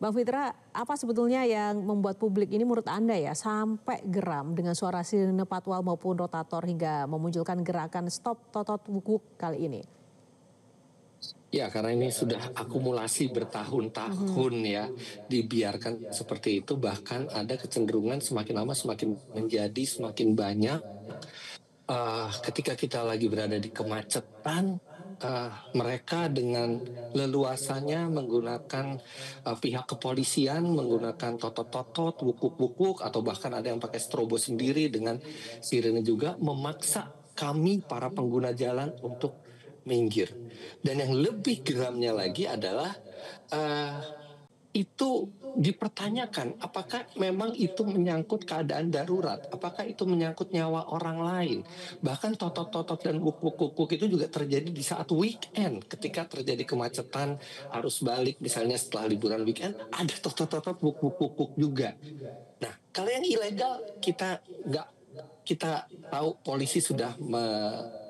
Mbak Fitra, apa sebetulnya yang membuat publik ini menurut Anda ya sampai geram dengan suara sirine patwal maupun rotator hingga memunculkan gerakan Stop Totot Wuk kali ini? Ya, karena ini sudah akumulasi bertahun-tahun ya, dibiarkan seperti itu, bahkan ada kecenderungan semakin lama semakin menjadi semakin banyak. Ketika kita lagi berada di kemacetan, mereka dengan leluasanya menggunakan pihak kepolisian, menggunakan totot-totot, wukuk-wukuk, atau bahkan ada yang pakai strobo sendiri dengan sirene juga, memaksa kami para pengguna jalan untuk minggir. Dan yang lebih geramnya lagi adalah itu dipertanyakan apakah memang itu menyangkut keadaan darurat, apakah itu menyangkut nyawa orang lain. Bahkan totot-totot dan wuk-wuk itu juga terjadi di saat weekend, ketika terjadi kemacetan arus balik misalnya setelah liburan weekend, ada totot-totot wuk-wuk juga. Nah, kalau yang ilegal kita tahu polisi sudah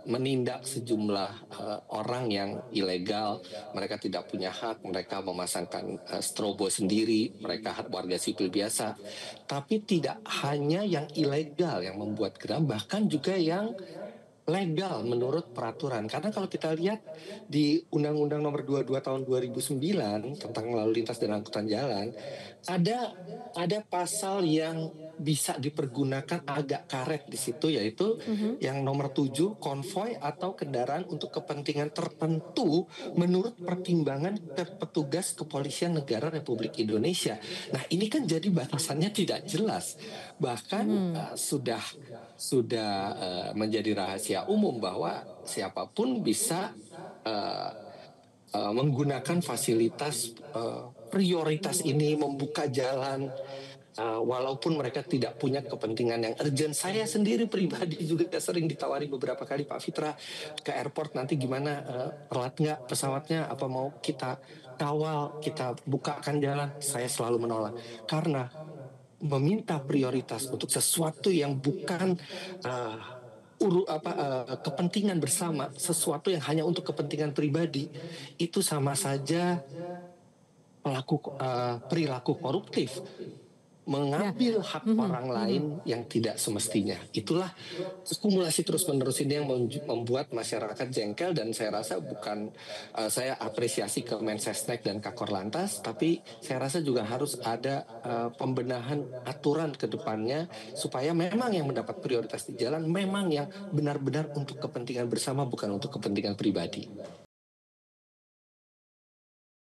menindak sejumlah orang yang ilegal. Mereka tidak punya hak, mereka memasangkan strobo sendiri, mereka warga sipil biasa. Tapi tidak hanya yang ilegal yang membuat geram, bahkan juga yang legal menurut peraturan. Karena kalau kita lihat di Undang-Undang Nomor 22 Tahun 2009 tentang lalu lintas dan angkutan jalan, ada pasal yang bisa dipergunakan agak karet di situ, yaitu yang nomor 7, konvoy atau kendaraan untuk kepentingan tertentu menurut pertimbangan petugas kepolisian negara Republik Indonesia. Nah, ini kan jadi batasannya tidak jelas. Bahkan sudah menjadi rahasia umum bahwa siapapun bisa menggunakan fasilitas prioritas ini, membuka jalan, walaupun mereka tidak punya kepentingan yang urgent. Saya sendiri pribadi juga sering ditawari beberapa kali, Pak Fitra, ke airport nanti gimana, telat nggak pesawatnya, apa mau kita kawal, kita bukakan jalan. Saya selalu menolak, karena meminta prioritas untuk sesuatu yang bukan kepentingan bersama, sesuatu yang hanya untuk kepentingan pribadi, itu sama saja perilaku koruptif, mengambil hak orang lain yang tidak semestinya. Itulah akumulasi terus-menerus ini yang membuat masyarakat jengkel, dan saya rasa bukan saya apresiasi ke Mensesnek dan Kakor Lantas, tapi saya rasa juga harus ada pembenahan aturan ke depannya supaya memang yang mendapat prioritas di jalan memang yang benar-benar untuk kepentingan bersama, bukan untuk kepentingan pribadi.